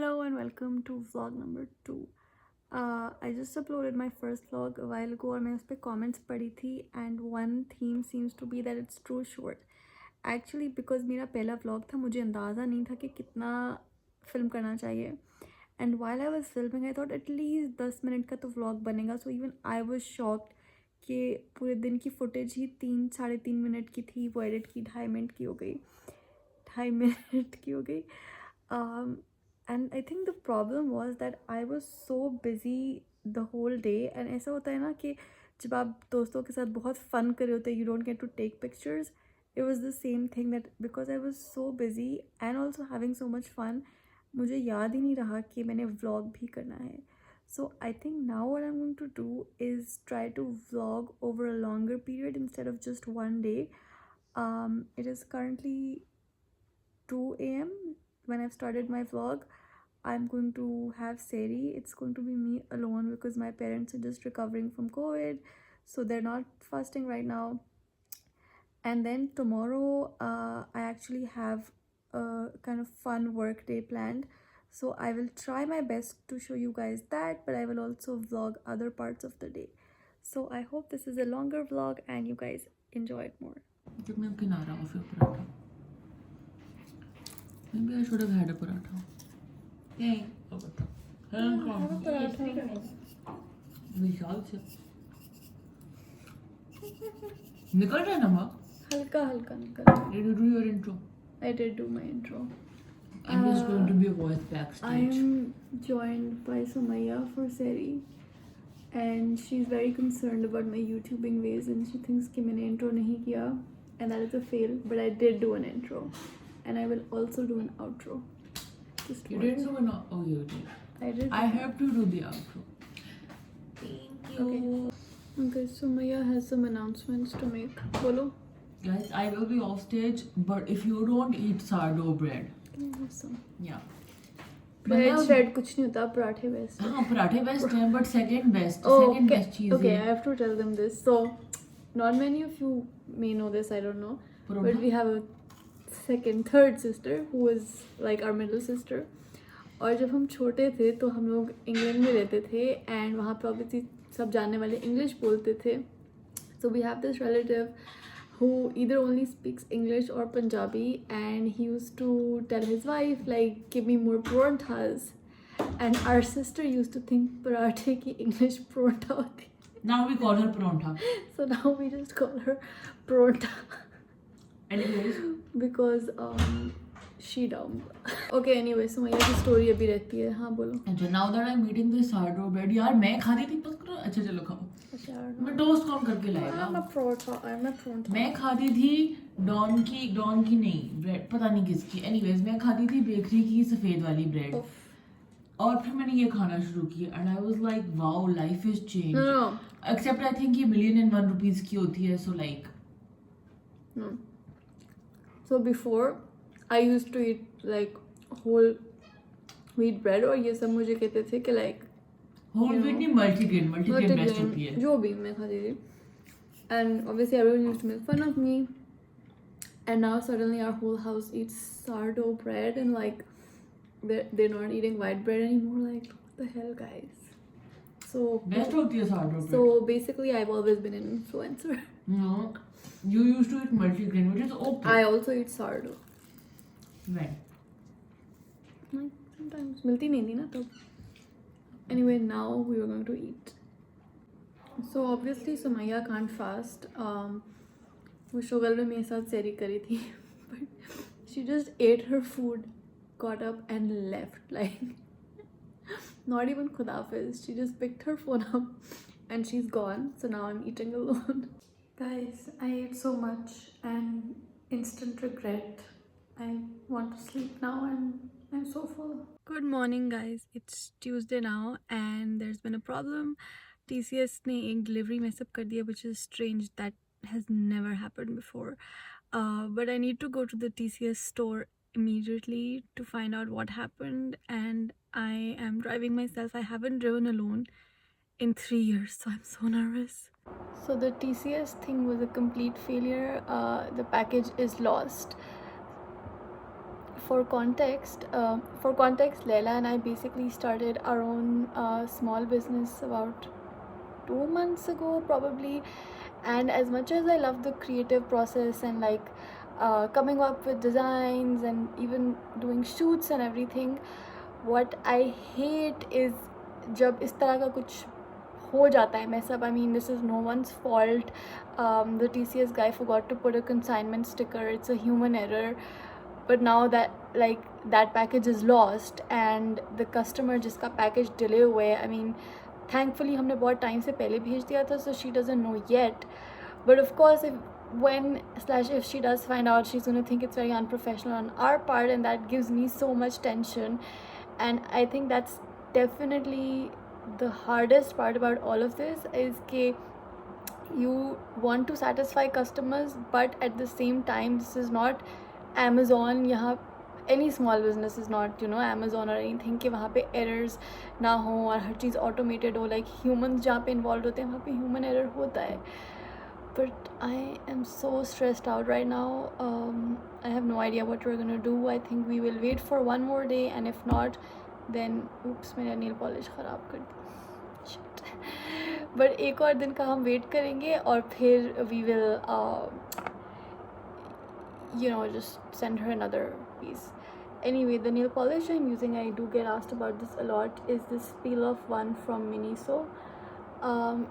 Hello and welcome to vlog number 2. I just uploaded my first vlog a while ago और मैं उस पर comments पढ़ी थी and one theme seems to be that it's too short. Actually because मेरा पहला vlog था मुझे अंदाज़ा नहीं था कि कितना film करना चाहिए and while I was filming I thought at least 10 minute का तो vlog बनेगा, so even I was shocked कि पूरे दिन की footage ही 3-3.5 मिनट की थी, वो edit की 2.5 मिनट की हो गई 2.5 मिनट की हो गई. And I think the problem was that I was so busy the whole day. And ऐसा होता है ना कि जब आप दोस्तों के साथ बहुत fun कर रहे होते हैं, you don't get to take pictures. It was the same thing that because I was so busy and also having so much fun, मुझे याद ही नहीं रहा कि मैंने vlog भी करना है. So I think now what I'm going to do is try to vlog over a longer period instead of just one day. It is currently 2 a.m. when I've started my vlog. I'm going to have Seri. It's going to be me alone because my parents are just recovering from COVID, so they're not fasting right now. And then tomorrow I actually have a kind of fun work day planned, so I will try my best to show you guys that, but I will also vlog other parts of the day. So I hope this is a longer vlog and you guys enjoy it more. जब मैं किना रहा हूँ फिर paratha maybe I should have had a paratha. नहीं अब बता विशाल से निकल रहा है नमक हल्का हल्का निकल. Did you do your intro? I did do my intro. I'm just going to be a voice backstage. I'm joined by Sumaya for Seri, and she's very concerned about my YouTubing ways, and she thinks कि मैंने intro नहीं किया, and that is a fail. But I did do an intro, and I will also do an outro. Just You watch. didn't do an oh you did. I did. I have to do the outro. Thank you. Okay, Sumaya has some announcements to make. Bolo. Guys, I will be off stage, but if you don't eat sourdough bread, Can I have some? yeah. Bread shred कुछ नहीं होता, पराठे best. हाँ पराठे best हैं, but second best cheese Okay, है. I have to tell them this. So, not many of you may know this, I don't know. But we have a third sister who is like our middle sister. और जब हम छोटे थे तो हम लोग England में रहते थे and वहाँ पे obviously सब जानने वाले इंग्लिश बोलते थे. So we have this relative who either only speaks English or Punjabi, and he used to tell his wife like give me more paranthas, and our sister used to think parathe ki English parantha hoti hai. Now we call her Parantha. So now we just call her parantha Anyways, because she dumb. Okay, anyway, so Maya की story अभी रहती है. हाँ बोलो. अच्छा now that I'm eating this sourdough bread, यार मैं खाती थी बस करो. अच्छा चलो खाओ. मैं टोस्ट कौन करके लाएगा? मैं खाती थी डॉन की नहीं ब्रेड, पता नहीं किसकी. एनीवेज मैं खाती थी बेकरी की सफेद वाली ब्रेड, और फिर मैंने ये खाना शुरू किया and I was like wow life is change. Except I think ये ₹1,000,001 की होती है, so like So before I used to eat like whole wheat bread, और ये सब मुझे कहते थे कि like होल व्हीट नहीं मल्टीग्रेन बेस्ट होती है. जो भी मैं खाती थी, and obviously everyone used to make fun of me, and now suddenly our whole house eats sourdough bread, and like they're not eating white bread anymore. Like what the hell, guys? So best होती है sourdough bread. So basically I've always been an influencer. No, you used to eat multigrain, which is okay. I also eat sourdough. When? Like sometimes मिलती नहीं थी ना तब. Anyway, now we were going to eat. So obviously Sumaya can't fast. वो शोगल में मेरे साथ सेरी करी थी, but she just ate her food, got up and left. Like not even Khudafiz. She just picked her phone up and she's gone. So now I'm eating alone. Guys, I ate so much and instant regret. I want to sleep now and I'm so full. Good morning guys, it's Tuesday now and there's been a problem. TCS ने एक delivery mess up कर दिया, which is strange. That has never happened before. But I need to go to the TCS store immediately to find out what happened, and I am driving myself. I haven't driven alone in 3 years, so I'm so nervous. So the TCS thing was a complete failure. The package is lost. for context, Leila and I basically started our own small business about 2 months ago probably. And as much as I love the creative process and like coming up with designs and even doing shoots and everything, what I hate is जब इस तरह का कुछ हो जाता है mess up. I mean, this is no one's fault. The TCS guy forgot to put a consignment sticker. It's a human error. But now that package is lost and the customer जिसका package delay हुए, I mean, thankfully हमने बहुत time से पहले भेज दिया था, so she doesn't know yet. But of course, if she does find out, she's going to think it's very unprofessional on our part, and that gives me so much tension. And I think that's definitely the hardest part about all of this, is that you want to satisfy customers, but at the same time, this is not Amazon. यहाँ any small business is not, Amazon or anything कि वहाँ पे errors ना हो और हर चीज़ automated हो. Like humans जहाँ पे involved होते हैं वहाँ पे human error होता है. But I am so stressed out right now. I have no idea what we're gonna do. I think we will wait for one more day, and if not, then oops, मेरा nail polish ख़राब कर दी. Shit. But एक और दिन का हम wait करेंगे और फिर we will just send her another piece. Anyway, the nail polish I'm using, I do get asked about this a lot, is this peel off one from Miniso.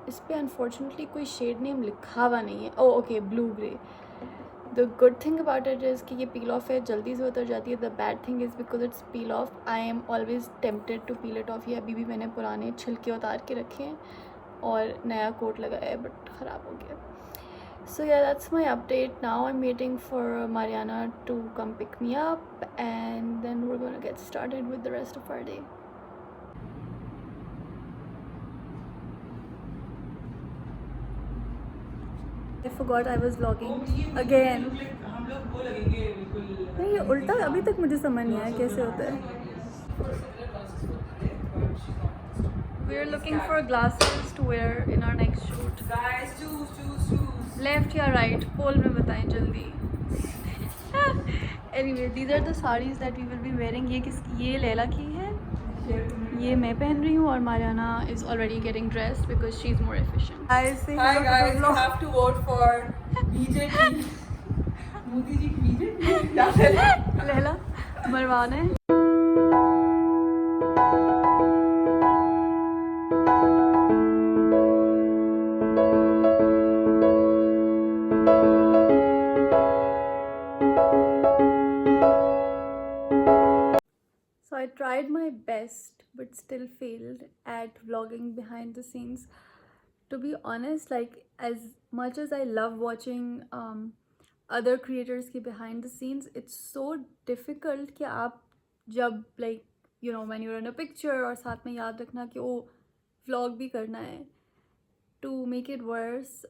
इस पर अनफॉर्चुनेटली कोई शेड नेम लिखा हुआ नहीं है. Okay, blue grey. The good thing about it is कि ये पील of है, जल्दी से उतर जाती है. The bad thing is because it's peel off, I am always tempted to peel it off. ये अभी भी मैंने पुराने छिलके उतार के रखे हैं और नया कोट लगाया है, बट ख़राब हो गया. So yeah, that's my update. Now I'm waiting for Mariana to come pick me up, and then we're gonna get started with the rest of our day. I forgot I was vlogging again. नहीं, ये उल्टा अभी तक मुझे समझ नहीं आया कैसे होता है. We're looking for glasses to wear in our next shoot. Guys, choose. Left या right? पोल में बताएं जल्दी. Anyway, these are the sarees that we will be wearing. ये लैला की है, ये मैं पहन रही हूँ, और Mariana is already getting dressed because she's more efficient. Hi guys, you have to vote for BJP. Modi ji BJP. Laila मरवाना है. So I tried my best but still failed at vlogging behind the scenes. To be honest, like, as much as I love watching other creators के behind the scenes, it's so difficult कि आप जब when you're in a picture और साथ में याद रखना कि वो vlog भी करना है. To make it worse,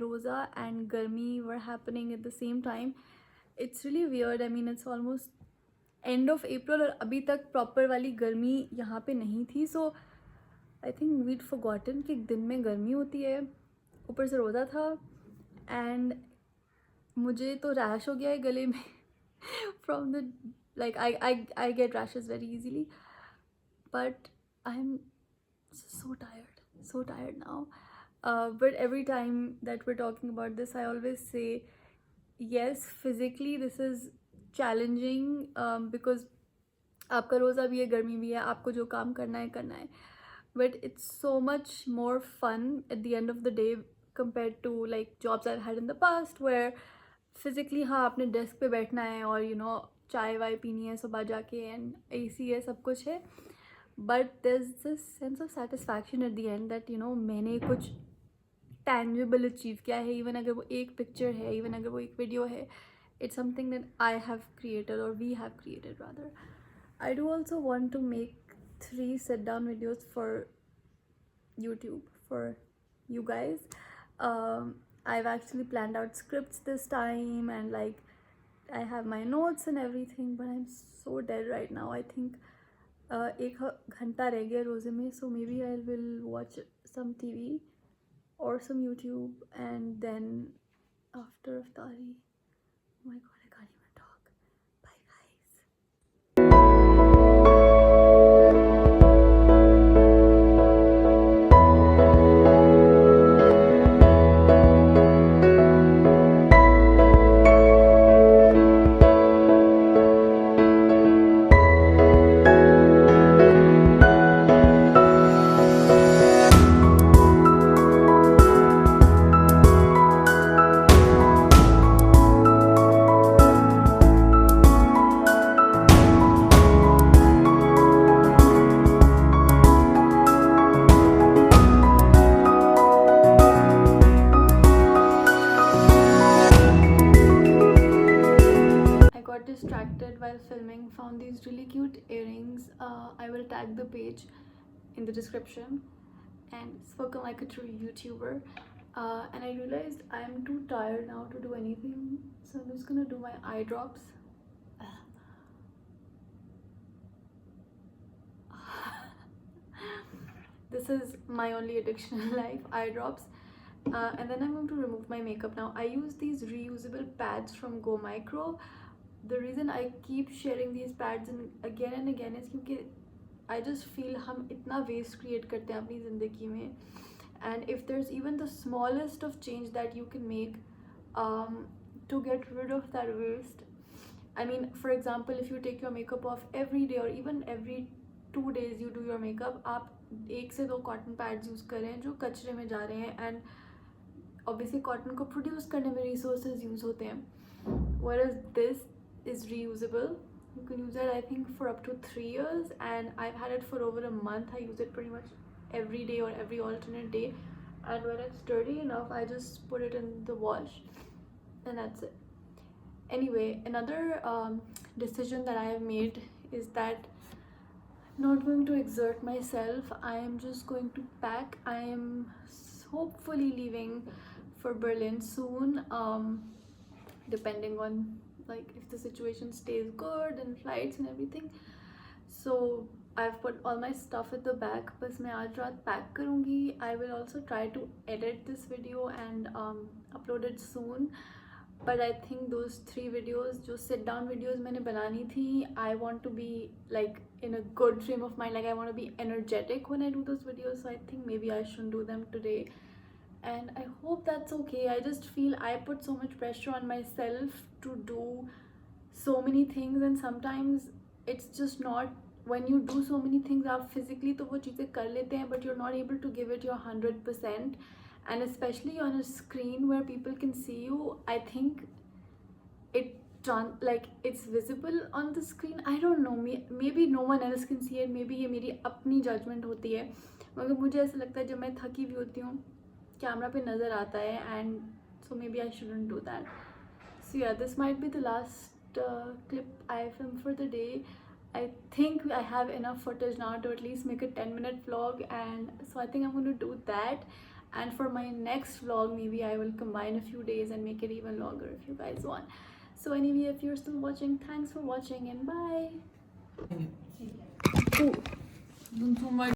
Rosa and Garmi were happening at the same time. It's really weird. I mean, it's almost end of April और अभी तक proper वाली गर्मी यहाँ पे नहीं थी. So I think we'd forgotten कि दिन में गर्मी होती है. ऊपर से रोज़ा था and मुझे तो रैश हो गया है गले में from the I get rashes very easily, but I'm so tired now. But every time that we're talking about this, I always say yes, physically this is challenging because आपका रोज़ा भी है, गर्मी भी है, आपको जो काम करना है, but it's so much more fun at the end of the day compared to like jobs I've had in the past where physically हाँ आपने डेस्क पे बैठना है और चाय वाय पीनी है सुबह जाके and AC है, सब कुछ है, but there's this sense of satisfaction at the end that मैंने कुछ tangible achieve किया है, even अगर वो एक picture है, even अगर वो एक video है. It's something that I have created, or we have created rather. I do also want to make 3 sit-down videos for YouTube for you guys. I've actually planned out scripts this time and like I have my notes and everything, but I'm so dead right now. I think एक घंटा रह गया रोज़े में, so maybe I will watch some TV or some YouTube, and then after iftari, oh my god, I can't even talk. Bye guys. things. I will tag the page in the description, and spoken like a true YouTuber. And I realized I'm too tired now to do anything, so I'm just gonna do my eye drops. This is my only addiction in life, eye drops. And then I'm going to remove my makeup now. I use these reusable pads from Go Micro. The reason I keep sharing these pads and again is because I just feel हम इतना waste create करते हैं अपनी ज़िंदगी में. And if there's even the smallest of change that you can make to get rid of that waste, I mean, for example, if you take your makeup off every day or even every 2 days you do your makeup, आप 1 से 2 cotton pads use करें जो कचरे में जा रहे हैं, and obviously cotton को produce करने में resources use होते हैं, whereas this is reusable. You can use it I think for up to 3 years, and I've had it for over a month. I use it pretty much every day or every alternate day, and when it's dirty enough I just put it in the wash, and that's it. Anyway, another decision that I have made is that I'm not going to exert myself. I am just going to pack. I am hopefully leaving for Berlin soon, depending on like if the situation stays good and flights and everything. So I've put all my stuff at the back. बस मैं आज रात pack करूँगी. I will also try to edit this video and upload it soon. But I think those 3 videos, जो sit down videos मैंने बनानी थी, I want to be like in a good frame of mind. Like I want to be energetic when I do those videos. So I think maybe I shouldn't do them today. And I hope that's okay. I just feel I put so much pressure on myself to do so many things, and sometimes it's just not. When you do so many things, आप physically तो वो चीज़ें कर लेते हैं, but you're not able to give it your 100%. And especially on a screen where people can see you, I think it's visible on the screen. I don't know, maybe no one else can see it. Maybe ये मेरी अपनी judgment होती है, मगर मुझे ऐसा लगता है जब मैं थकी हुई होती हूँ कैमरा पे नज़र आता है, and so maybe I shouldn't do that. So yeah, this might be the last clip I film for the day. I think I have enough footage now to at least make a 10-minute vlog, and so I think I'm going to do that. And for my next vlog, maybe I will combine a few days and make it even longer if you guys want. So anyway, if you're still watching, thanks for watching and bye. Don't so much.